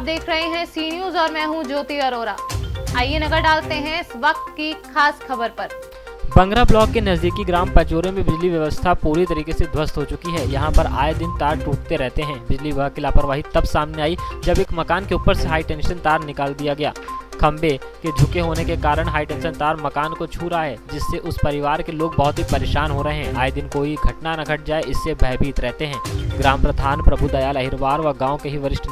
देख रहे हैं सी न्यूज और मैं हूं ज्योति अरोरा। आइए नजर डालते हैं इस वक्त की खास खबर पर। बंगरा ब्लॉक के नजदीकी ग्राम पचोरे में बिजली व्यवस्था पूरी तरीके से ध्वस्त हो चुकी है। यहां पर आए दिन तार टूटते रहते हैं। बिजली विभाग की लापरवाही तब सामने आई जब एक मकान के ऊपर से हाई टेंशन तार निकाल दिया गया। खंबे के झुके होने के कारण हाई टेंशन तार मकान को छू रहा है, जिससे उस परिवार के लोग बहुत ही परेशान हो रहे हैं। आए दिन कोई घटना न घट जाए, इससे भयभीत रहते हैं। ग्राम प्रधान प्रभु दयाल अहिरवार व गांव के ही वरिष्ठ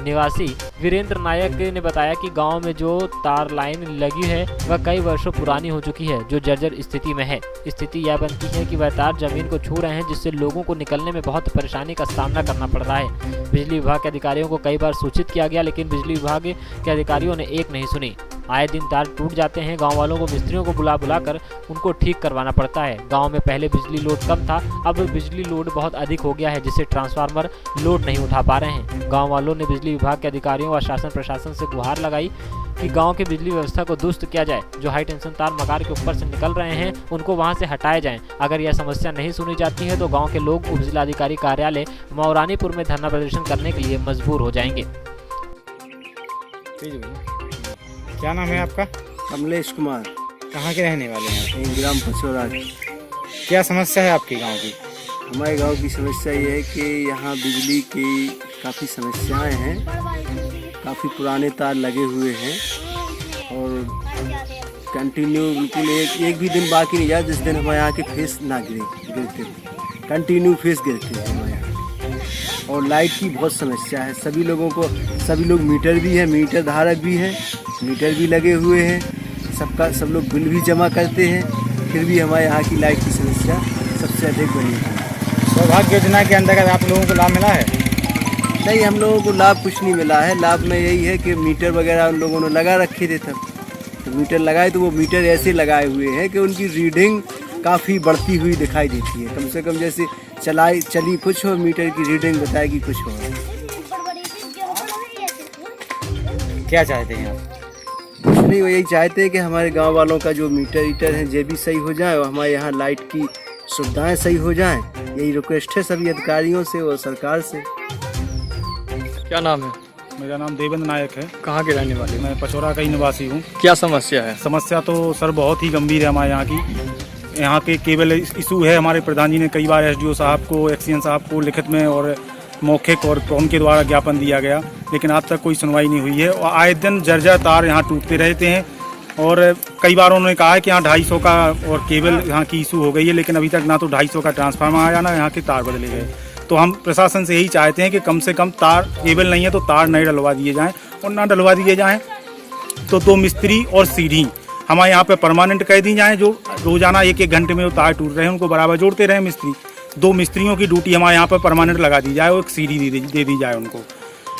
निवासी वीरेंद्र नायक ने बताया कि गांव में जो तार लाइन लगी है वह कई वर्षों पुरानी हो चुकी है, जो जर्जर स्थिति में है। स्थिति यह बनती है कि वह तार जमीन को छू रहे हैं, जिससे लोगों को निकलने में बहुत परेशानी का सामना करना पड़ रहा है। बिजली विभाग के अधिकारियों को कई बार सूचित किया गया, लेकिन बिजली विभाग के अधिकारियों ने एक नहीं सुनी। आए दिन तार टूट जाते हैं। गांव वालों को मिस्त्रियों को बुला कर उनको ठीक करवाना पड़ता है। गांव में पहले बिजली लोड कम था, अब बिजली लोड बहुत अधिक हो गया है, जिससे ट्रांसफार्मर लोड नहीं उठा पा रहे हैं। गांव वालों ने बिजली विभाग के अधिकारियों व शासन प्रशासन से गुहार लगाई कि गांव की बिजली व्यवस्था को दुरुस्त किया जाए। जो हाई टेंशन तार मकान के ऊपर से निकल रहे हैं उनको वहां से हटाए जाएं। अगर यह समस्या नहीं सुनी जाती है तो गांव के लोग उप जिलाधिकारी कार्यालय मौरानीपुर में धरना प्रदर्शन करने के लिए मजबूर हो जाएंगे। क्या नाम है आपका? कमलेश कुमार। कहाँ के रहने वाले हैं? ग्राम पचोरा। क्या समस्या है आपके गांव की? हमारे गांव की समस्या ये है कि यहाँ बिजली की काफ़ी समस्याएं हैं। काफ़ी पुराने तार लगे हुए हैं और कंटिन्यू बिल्कुल एक भी दिन बाकी नहीं जाए जिस दिन हमारे यहाँ के फेस ना गिरते। कंटिन्यू फेस गिरते हैं हमारे यहाँ। और लाइट की बहुत समस्या है। सभी लोग मीटर भी है, मीटर धारक भी है, मीटर भी लगे हुए हैं। सब लोग बिल भी जमा करते हैं, फिर भी हमारे यहाँ की लाइट की समस्या सबसे अधिक बनी है। सौभाग्य योजना के अंतर्गत आप लोगों को लाभ मिला है? नहीं, हम लोगों को लाभ कुछ नहीं मिला है। लाभ में यही है कि मीटर वगैरह उन लोगों ने लगा रखे थे तब। तो मीटर लगाए तो वो मीटर ऐसे लगाए हुए हैं कि उनकी रीडिंग काफ़ी बढ़ती हुई दिखाई देती है। कम से कम जैसे चली कुछ हो, मीटर की रीडिंग बताएगी कुछ हो। क्या चाहते हैं आप? कुछ नहीं, वो यही चाहते हैं कि हमारे गांव वालों का जो मीटर है ये भी सही हो जाए और हमारे यहाँ लाइट की सुविधाएं सही हो जाएं। यही रिक्वेस्ट है सभी अधिकारियों से और सरकार से। क्या नाम है? मेरा नाम देवेंद्र नायक है। कहाँ के रहने वाले? मैं पचोरा का ही निवासी हूँ। क्या समस्या है? समस्या तो सर बहुत ही गंभीर है हमारे यहाँ की। यहाँ के केबल इशू है। हमारे प्रधान जी ने कई बार एसडीओ साहब को, एक्सीएन साहब को लिखित में और मौखिक और उनके द्वारा ज्ञापन दिया गया, लेकिन आज तक कोई सुनवाई नहीं हुई है। और आए दिन जर्जर तार यहाँ टूटते रहते हैं और कई बार उन्होंने कहा है कि यहाँ 250 का और केबल यहाँ की इशू हो गई है, लेकिन अभी तक ना तो 250 का ट्रांसफार्मर आया, ना यहाँ के तार बदले गए। तो हम प्रशासन से यही चाहते हैं कि कम से कम तार, केबल नहीं है तो तार नए डलवा दिए जाएँ, और ना डलवा दिए जाएँ तो 2 मिस्त्री और सीढ़ी हमारे यहाँ पे परमानेंट कह दी जाएँ, जो रोजाना 1-1 घंटे में वो तार टूट रहे हैं उनको बराबर जोड़ते रहे मिस्त्री। 2 मिस्त्रियों की ड्यूटी हमारे यहाँ पर परमानेंट लगा दी जाए और एक सीढ़ी दे दी जाए उनको।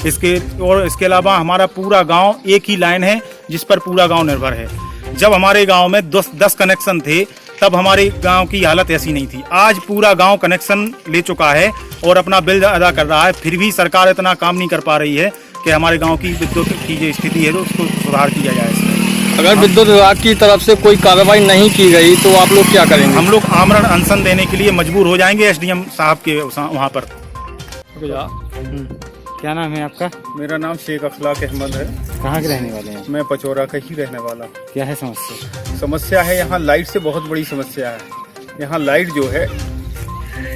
इसके अलावा हमारा पूरा गांव एक ही लाइन है जिस पर पूरा गांव निर्भर है। जब हमारे गांव में 10 कनेक्शन थे तब हमारे गांव की हालत ऐसी नहीं थी। आज पूरा गांव कनेक्शन ले चुका है और अपना बिल अदा कर रहा है, फिर भी सरकार इतना काम नहीं कर पा रही है कि हमारे गाँव की विद्युत की जो स्थिति है तो उसको सुधार किया जाए। अगर विद्युत विभाग की तरफ से कोई कार्रवाई नहीं की गई तो आप लोग क्या करेंगे? हम लोग आमरण अनशन देने के लिए मजबूर हो जाएंगे एसडीएम साहब के वहाँ पर। क्या नाम है आपका? मेरा नाम शेख अखलाक अहमद है। कहाँ के रहने वाले हैं? मैं पचोरा का ही रहने वाला। क्या है समस्या? समस्या है यहाँ लाइट से बहुत बड़ी समस्या है। यहाँ लाइट जो है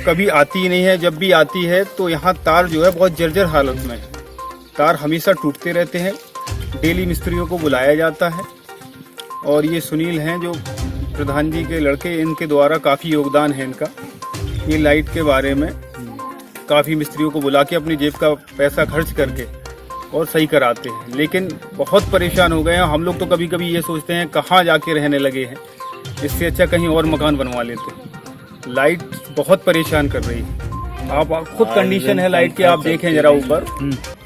कभी आती ही नहीं है, जब भी आती है तो यहाँ तार जो है बहुत जर्जर हालत में है। तार हमेशा टूटते रहते हैं। डेली मिस्त्रियों को बुलाया जाता है और ये सुनील हैं जो प्रधान जी के लड़के, इनके द्वारा काफ़ी योगदान है इनका। ये लाइट के बारे में काफ़ी मिस्त्रियों को बुला के अपनी जेब का पैसा खर्च करके और सही कराते हैं, लेकिन बहुत परेशान हो गए हैं। हम लोग तो कभी कभी ये सोचते हैं कहाँ जाके रहने लगे हैं, इससे अच्छा कहीं और मकान बनवा लेते। लाइट बहुत परेशान कर रही है। आप खुद कंडीशन है लाइट की, आप देखें जरा ऊपर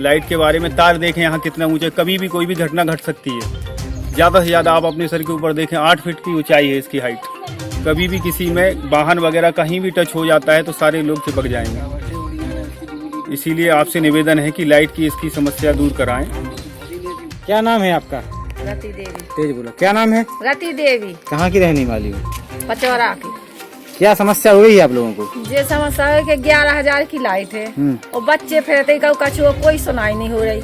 लाइट के बारे में। तार देखें यहाँ कितना ऊंचे, कभी भी कोई भी घटना घट सकती है। ज़्यादा से ज़्यादा आप अपने सर के ऊपर देखें 8 फीट की ऊंचाई है इसकी हाइट। कभी भी किसी में वाहन वगैरह कहीं भी टच हो जाता है तो सारे लोग चिपक जाएंगे। इसीलिए आपसे निवेदन है कि लाइट की इसकी समस्या दूर कराएं। क्या नाम है आपका? रति देवी। तेज बोलो। क्या नाम है? रति देवी। कहाँ की रहने वाली हो? पचौरा की। क्या समस्या हो गई है आप लोगों को? ये समस्या है कि 11,000 की लाइट है और बच्चे फिरते कछुआ कोई सुनाई नहीं हो रही।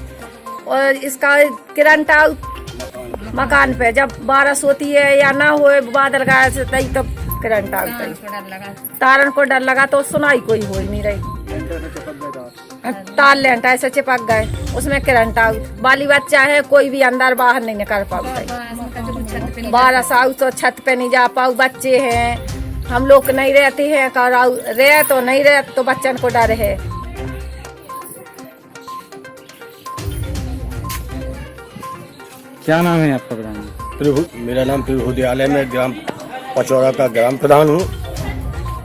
और इसका करंट आउट मकान पे जब बारिश होती है या ना हो बादल गाय से तई तब करंट आउट है। तारन को डर लगा तो सुनाई कोई हो ही नहीं रही। तार लेंटा ऐसे चिपक गए उसमें करंट आउट। बाली बच्चा है कोई भी अंदर बाहर नहीं निकल पाऊ। बारिश आउट तो छत पे नहीं जा पाऊ। बच्चे हैं हम लोग नहीं रहते हैं रहे तो नहीं रहे तो बच्चन को डर है। क्या नाम है आपका प्रधान? मेरा नाम प्रभु दयाल है। मैं ग्राम पचौड़ा का ग्राम प्रधान हूँ।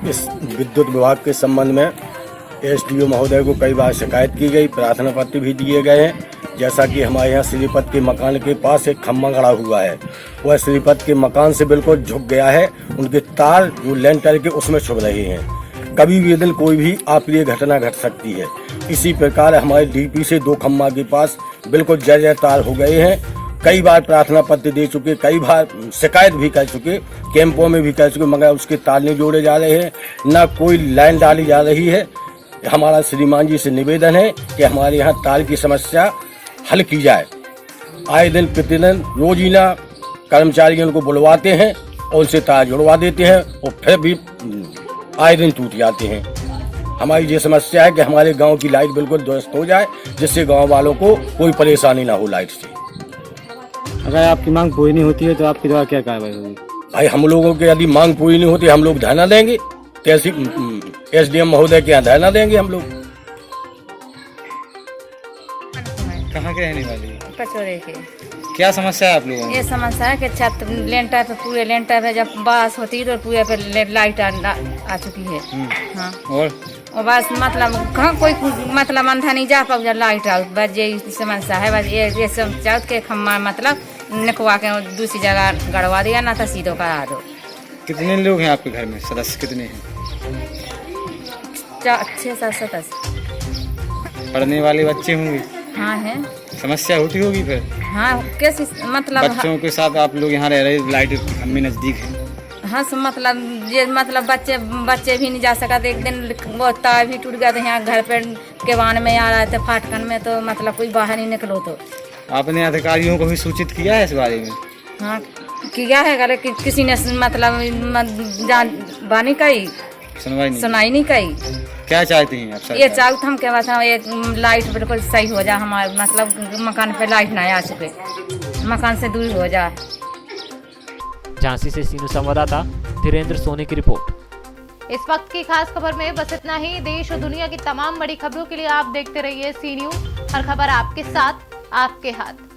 इस विद्युत विभाग के संबंध में एसडीओ महोदय को कई बार शिकायत की गई, प्रार्थना पत्र भी दिए गए हैं। जैसा कि हमारे यहाँ श्रीपत के मकान के पास एक खम्भा खड़ा हुआ है, वह श्रीपत के मकान से बिल्कुल झुक गया है। उनके तार जो लेंटर के उसमें छुप रहे हैं। कभी भी दिन कोई भी अप्रिय घटना घट सकती है। इसी प्रकार हमारे डीपी से 2 खम्भा के पास बिल्कुल जर्जर तार हो गए हैं। कई बार प्रार्थना पत्र दे चुके, कई बार शिकायत भी कर चुके, कैंपों में भी कर चुके, मगर उसके तार नहीं जोड़े जा रहे हैं, न कोई लाइन डाली जा रही है। हमारा श्रीमान जी से निवेदन है कि हमारे यहाँ तार की समस्या हल की जाए। आए दिन प्रतिदिन रोजीना कर्मचारियों को बुलवाते हैं और उनसे तार जुड़वा देते हैं और फिर भी आए दिन टूट जाते हैं। हमारी ये समस्या है कि हमारे गांव की लाइट बिल्कुल दुरुस्त हो जाए, जिससे गांव वालों को कोई परेशानी ना हो लाइट से। अगर आपकी मांग पूरी नहीं होती है तो आपके द्वारा क्या कार्रवाई होगी? भाई हम लोगों के यदि मांग पूरी नहीं होती हम लोग धरना देंगे। एसडीएम महोदय के यहाँ धरना देंगे हम लोग। कहाँ के रहने वाली है? पचोरे के। क्या समस्या है आप लोगों में? ये समस्या है कि छत लेंटर पे पूरे लेंटर पे जब बारिश होती है तो पूरे पे लाइट आ चुकी है। हाँ और बस मतलब कहाँ कोई मतलब अंधा नहीं जा पाऊ लाइट आउट। बस ये समस्या है। बस ये सब चाहत के खम्मा मतलब निकवा के दूसरी जगह गड़वा दिया ना तो सीधो करा दो। कितने लोग हैं आपके घर में? सदस्य कितने हैं? 6-7 पढ़ने वाले बच्चे होंगे? हाँ है। समस्या होती होगी फिर? हाँ कैसे मतलब बच्चों के साथ आप लोग यहाँ रह रहे, लाइट खम्भे नजदीक है। हाँ मतलब ये मतलब बच्चे भी नहीं जा सका। एक दिन वो तार भी टूट गया था यहाँ घर पे केवान में आ रहे थे फाटकन में, तो मतलब कोई बाहर नहीं निकलो। तो आपने अधिकारियों को भी सूचित किया है इस बारे में? हाँ किया है कि किसी ने मतलब बानी कही सुनाई नहीं कही। क्या चाहते हैं आप? ये चाहते हम क्या बताओ, एक लाइट बिल्कुल सही हो जाए हमारे मतलब मकान पे लाइट ना आ सके, मकान से दूर हो जाए। झांसी से सीनू संवाददाता धीरेन्द्र सोनी की रिपोर्ट। इस वक्त की खास खबर में बस इतना ही। देश और दुनिया की तमाम बड़ी खबरों के लिए आप देखते रहिए सी न्यूज़। हर खबर आपके साथ, आपके हाथ।